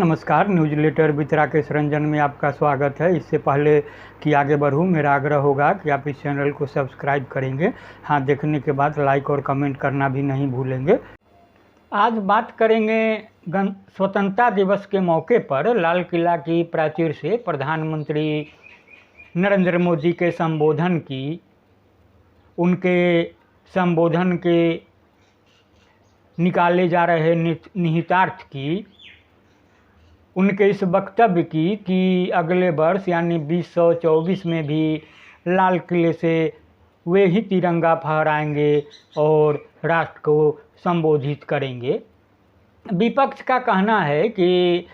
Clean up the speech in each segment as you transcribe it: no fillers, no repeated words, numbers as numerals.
नमस्कार। Newsletter with Rakesh Ranjan में आपका स्वागत है। इससे पहले कि आगे बढ़ूं, मेरा आग्रह होगा कि आप इस चैनल को सब्सक्राइब करेंगे। हाँ, देखने के बाद लाइक और कमेंट करना भी नहीं भूलेंगे। आज बात करेंगे स्वतंत्रता दिवस के मौके पर लाल किला की प्राचीर से प्रधानमंत्री नरेंद्र मोदी के संबोधन की, उनके संबोधन के निकाले जा रहे निहितार्थ की, उनके इस वक्तव्य की कि अगले वर्ष यानी 2024 में भी लाल किले से वे ही तिरंगा फहराएंगे और राष्ट्र को संबोधित करेंगे। विपक्ष का कहना है कि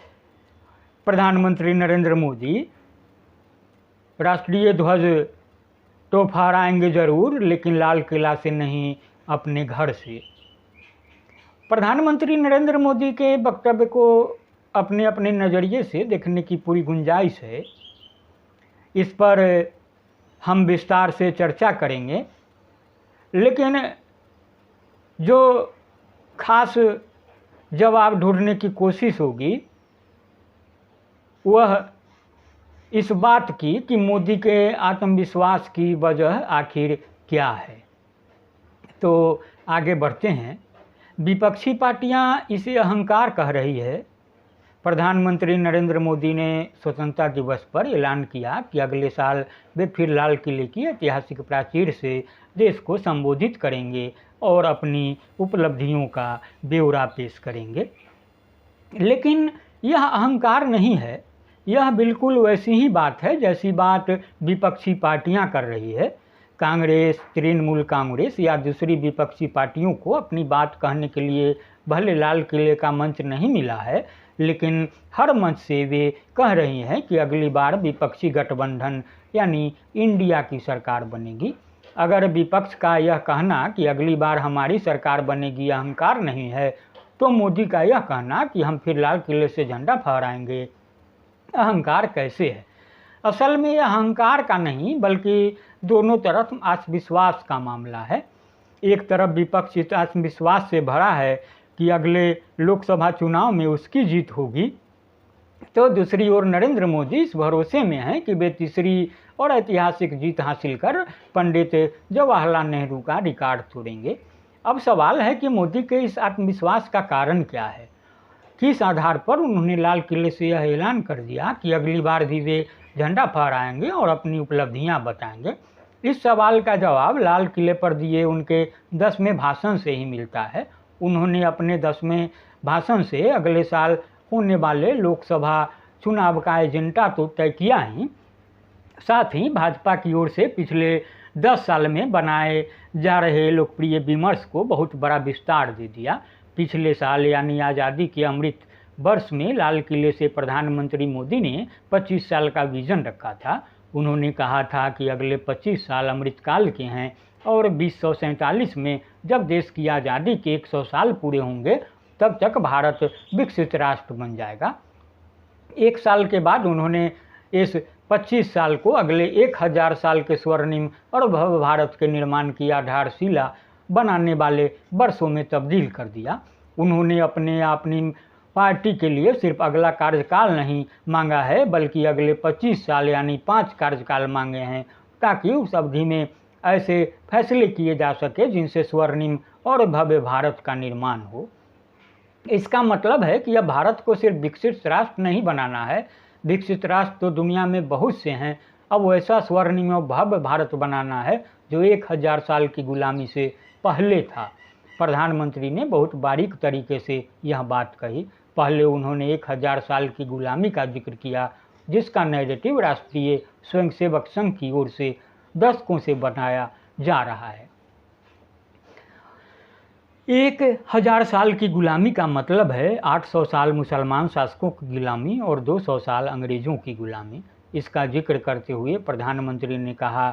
प्रधानमंत्री नरेंद्र मोदी राष्ट्रीय ध्वज तो फहराएंगे ज़रूर, लेकिन लाल किला से नहीं, अपने घर से। प्रधानमंत्री नरेंद्र मोदी के वक्तव्य को अपने अपने नज़रिए से देखने की पूरी गुंजाइश है। इस पर हम विस्तार से चर्चा करेंगे, लेकिन जो खास जवाब ढूंढने की कोशिश होगी वह इस बात की कि मोदी के आत्मविश्वास की वजह आखिर क्या है। तो आगे बढ़ते हैं। विपक्षी पार्टियां इसे अहंकार कह रही है। प्रधानमंत्री नरेंद्र मोदी ने स्वतंत्रता दिवस पर ऐलान किया कि अगले साल वे फिर लाल किले की ऐतिहासिक प्राचीर से देश को संबोधित करेंगे और अपनी उपलब्धियों का ब्यौरा पेश करेंगे। लेकिन यह अहंकार नहीं है, यह बिल्कुल वैसी ही बात है जैसी बात विपक्षी पार्टियां कर रही है। कांग्रेस, तृणमूल कांग्रेस या दूसरी विपक्षी पार्टियों को अपनी बात कहने के लिए भले लाल किले का मंच नहीं मिला है, लेकिन हर मंच से वे कह रही हैं कि अगली बार विपक्षी गठबंधन यानी इंडिया की सरकार बनेगी। अगर विपक्ष का यह कहना कि अगली बार हमारी सरकार बनेगी अहंकार नहीं है, तो मोदी का यह कहना कि हम फिर लाल किले से झंडा फहराएंगे अहंकार कैसे है? असल में यह अहंकार का नहीं, बल्कि दोनों तरफ आत्मविश्वास का मामला है। एक तरफ विपक्ष इस आत्मविश्वास से भरा है कि अगले लोकसभा चुनाव में उसकी जीत होगी, तो दूसरी ओर नरेंद्र मोदी इस भरोसे में हैं कि वे तीसरी और ऐतिहासिक जीत हासिल कर पंडित जवाहरलाल नेहरू का रिकॉर्ड तोड़ेंगे। अब सवाल है कि मोदी के इस आत्मविश्वास का कारण क्या है? किस आधार पर उन्होंने लाल किले से यह ऐलान कर दिया कि अगली बार भी वे झंडा फहराएंगे और अपनी उपलब्धियां बताएंगे? इस सवाल का जवाब लाल किले पर दिए उनके 10वें भाषण से ही मिलता है। उन्होंने अपने 10वें भाषण से अगले साल होने वाले लोकसभा चुनाव का एजेंडा तो तय किया ही, साथ ही भाजपा की ओर से पिछले 10 साल में बनाए जा रहे लोकप्रिय विमर्श को बहुत बड़ा विस्तार दे दिया। पिछले साल यानी आज़ादी के अमृत वर्ष में लाल किले से प्रधानमंत्री मोदी ने 25 साल का विज़न रखा था। उन्होंने कहा था कि अगले 25 साल अमृतकाल के हैं और 2047 में जब देश की आज़ादी के 100 साल पूरे होंगे तब तक भारत विकसित राष्ट्र बन जाएगा। 1 साल के बाद उन्होंने इस 25 साल को अगले 1000 साल के स्वर्णिम और भव्य भारत के निर्माण की आधारशिला बनाने वाले वर्षों में तब्दील कर दिया। उन्होंने अपनी पार्टी के लिए सिर्फ अगला कार्यकाल नहीं मांगा है, बल्कि अगले 25 साल यानी 5 कार्यकाल मांगे हैं, ताकि उस अवधि में ऐसे फैसले किए जा सके जिनसे स्वर्णिम और भव्य भारत का निर्माण हो। इसका मतलब है कि अब भारत को सिर्फ विकसित राष्ट्र नहीं बनाना है, विकसित राष्ट्र तो दुनिया में बहुत से हैं, अब वैसा स्वर्णिम और भव्य भारत बनाना है जो 1000 साल की गुलामी से पहले था। प्रधानमंत्री ने बहुत बारीक तरीके से यह बात कही। पहले उन्होंने 1000 साल की गुलामी का जिक्र किया, जिसका नैरेटिव राष्ट्रीय स्वयंसेवक संघ की ओर से दशकों से बनाया जा रहा है। 1000 साल की गुलामी का मतलब है 800 साल मुसलमान शासकों की गुलामी और 200 साल अंग्रेज़ों की गुलामी। इसका जिक्र करते हुए प्रधानमंत्री ने कहा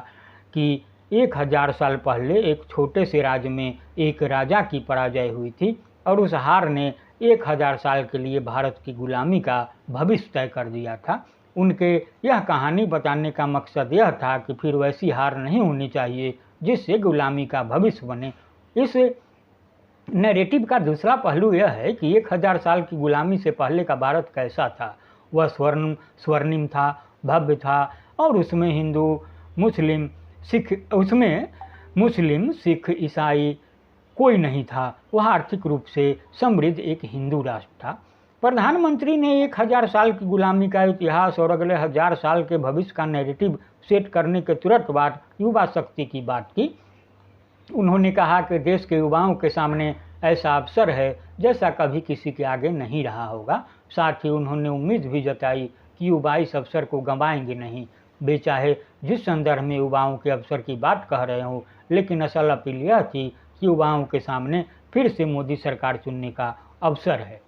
कि 1000 साल पहले एक छोटे से राज्य में एक राजा की पराजय हुई थी और उस हार ने 1000 साल के लिए भारत की गुलामी का भविष्य तय कर दिया था। उनके यह कहानी बताने का मकसद यह था कि फिर वैसी हार नहीं होनी चाहिए जिससे गुलामी का भविष्य बने। इस नैरेटिव का दूसरा पहलू यह है कि 1000 साल की गुलामी से पहले का भारत कैसा था। वह स्वर्णिम था, भव्य था, और उसमें मुस्लिम सिख ईसाई कोई नहीं था। वह आर्थिक रूप से समृद्ध एक हिंदू राष्ट्र था। प्रधानमंत्री ने 1000 साल की गुलामी का इतिहास और अगले 1000 साल के भविष्य का नैरेटिव सेट करने के तुरंत बाद युवा शक्ति की बात की। उन्होंने कहा कि देश के युवाओं के सामने ऐसा अवसर है जैसा कभी किसी के आगे नहीं रहा होगा। साथ ही उन्होंने उम्मीद भी जताई कि युवा इस अवसर को गंवाएंगे नहीं। वे चाहे जिस संदर्भ में युवाओं के अवसर की बात कह रहे हों, लेकिन असल अपील यह थी कि युवाओं के सामने फिर से मोदी सरकार चुनने का अवसर है।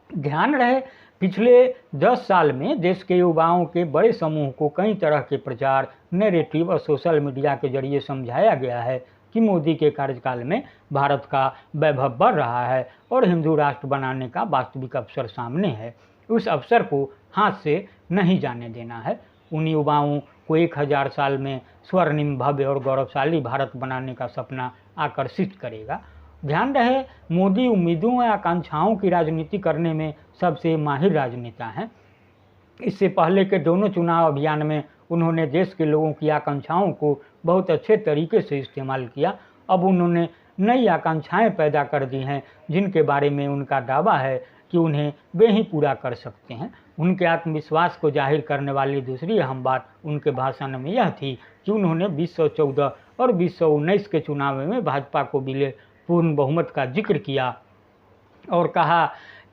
ध्यान रहे, पिछले 10 साल में देश के युवाओं के बड़े समूह को कई तरह के प्रचार, नैरेटिव और सोशल मीडिया के जरिए समझाया गया है कि मोदी के कार्यकाल में भारत का वैभव बढ़ रहा है और हिंदू राष्ट्र बनाने का वास्तविक अवसर सामने है। उस अवसर को हाथ से नहीं जाने देना है। उन युवाओं को 1000 साल में स्वर्णिम, भव्य और गौरवशाली भारत बनाने का सपना आकर्षित करेगा। ध्यान रहे, मोदी उम्मीदों और आकांक्षाओं की राजनीति करने में सबसे माहिर राजनेता हैं। इससे पहले के दोनों चुनाव अभियान में उन्होंने देश के लोगों की आकांक्षाओं को बहुत अच्छे तरीके से इस्तेमाल किया। अब उन्होंने नई आकांक्षाएं पैदा कर दी हैं जिनके बारे में उनका दावा है कि उन्हें वे ही पूरा कर सकते हैं। उनके आत्मविश्वास को जाहिर करने वाली दूसरी अहम बात उनके भाषण में यह थी कि उन्होंने 2014 और 2019 के चुनाव में भाजपा को मिले पूर्ण बहुमत का जिक्र किया और कहा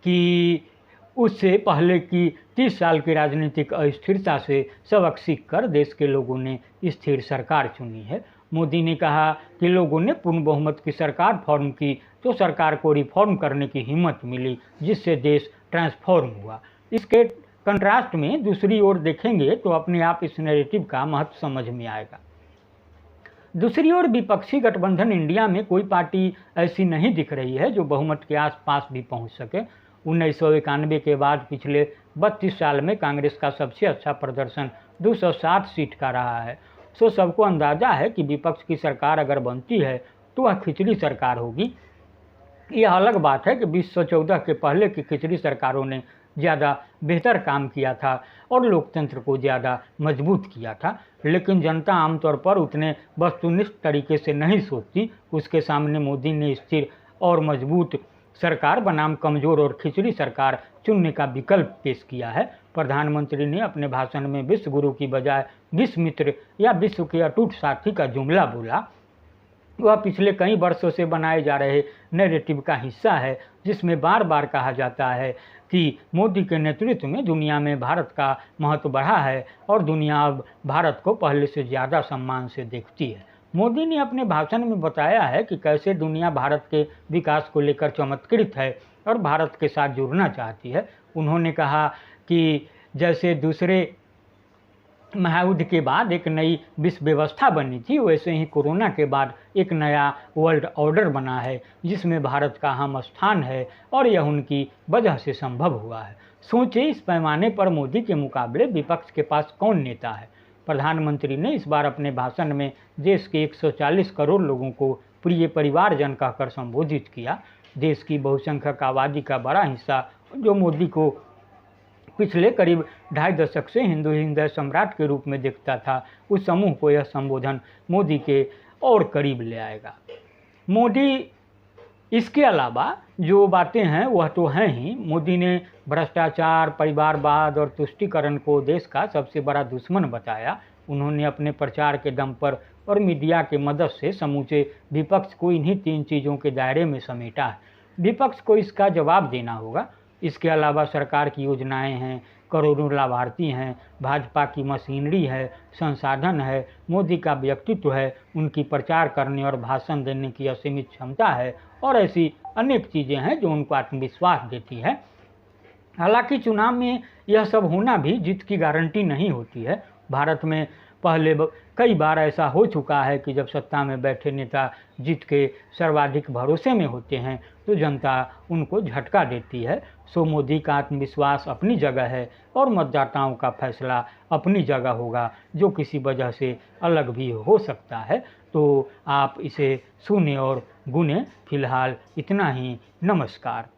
कि उससे पहले की 30 साल की राजनीतिक अस्थिरता से सबक सीखकर देश के लोगों ने स्थिर सरकार चुनी है। मोदी ने कहा कि लोगों ने पूर्ण बहुमत की सरकार फॉर्म की तो सरकार को रिफॉर्म करने की हिम्मत मिली, जिससे देश ट्रांसफॉर्म हुआ। इसके कंट्रास्ट में दूसरी ओर देखेंगे तो अपने आप इस नैरेटिव का महत्व समझ में आएगा। दूसरी ओर विपक्षी गठबंधन इंडिया में कोई पार्टी ऐसी नहीं दिख रही है जो बहुमत के आसपास भी पहुंच सके। 1991 के बाद पिछले 32 साल में कांग्रेस का सबसे अच्छा प्रदर्शन 207 सीट का रहा है। सो सबको अंदाजा है कि विपक्ष की सरकार अगर बनती है तो वह खिचड़ी सरकार होगी। यह अलग बात है कि 2014 के पहले की खिचड़ी सरकारों ने ज़्यादा बेहतर काम किया था और लोकतंत्र को ज़्यादा मजबूत किया था, लेकिन जनता आमतौर पर उतने वस्तुनिष्ठ तरीके से नहीं सोचती। उसके सामने मोदी ने स्थिर और मजबूत सरकार बनाम कमज़ोर और खिचड़ी सरकार चुनने का विकल्प पेश किया है। प्रधानमंत्री ने अपने भाषण में विश्व गुरु की बजाय विश्व मित्र या विश्व के अटूट साथी का जुमला बोला। वह पिछले कई वर्षों से बनाए जा रहे नैरेटिव का हिस्सा है, जिसमें बार बार कहा जाता है कि मोदी के नेतृत्व में दुनिया में भारत का महत्व बढ़ा है और दुनिया अब भारत को पहले से ज़्यादा सम्मान से देखती है। मोदी ने अपने भाषण में बताया है कि कैसे दुनिया भारत के विकास को लेकर चमत्कृत है और भारत के साथ जुड़ना चाहती है। उन्होंने कहा कि जैसे दूसरे महायुद्ध के बाद एक नई विश्व व्यवस्था बनी थी, वैसे ही कोरोना के बाद एक नया वर्ल्ड ऑर्डर बना है जिसमें भारत का अहम स्थान है और यह उनकी वजह से संभव हुआ है। सोचिए, इस पैमाने पर मोदी के मुकाबले विपक्ष के पास कौन नेता है। प्रधानमंत्री ने इस बार अपने भाषण में देश के 140 करोड़ लोगों को प्रिय परिवारजन कहकर संबोधित किया। देश की बहुसंख्यक आबादी का बड़ा हिस्सा जो मोदी को पिछले करीब 2.5 दशक से हिंदू हृदय सम्राट के रूप में देखता था, उस समूह को यह संबोधन मोदी के और करीब ले आएगा। मोदी इसके अलावा जो बातें हैं वह तो हैं ही। मोदी ने भ्रष्टाचार, परिवारवाद और तुष्टीकरण को देश का सबसे बड़ा दुश्मन बताया। उन्होंने अपने प्रचार के दम पर और मीडिया की मदद से समूचे विपक्ष को इन्हीं 3 चीज़ों के दायरे में समेटा है। विपक्ष को इसका जवाब देना होगा। इसके अलावा सरकार की योजनाएं हैं, करोड़ों लाभार्थी हैं, भाजपा की मशीनरी है, संसाधन है, मोदी का व्यक्तित्व है, उनकी प्रचार करने और भाषण देने की असीमित क्षमता है और ऐसी अनेक चीज़ें हैं जो उनको आत्मविश्वास देती है। हालांकि चुनाव में यह सब होना भी जीत की गारंटी नहीं होती है। भारत में पहले कई बार ऐसा हो चुका है कि जब सत्ता में बैठे नेता जीत के सर्वाधिक भरोसे में होते हैं तो जनता उनको झटका देती है। सो मोदी का आत्मविश्वास अपनी जगह है और मतदाताओं का फैसला अपनी जगह होगा, जो किसी वजह से अलग भी हो सकता है। तो आप इसे सुने और गुने। फिलहाल इतना ही। नमस्कार।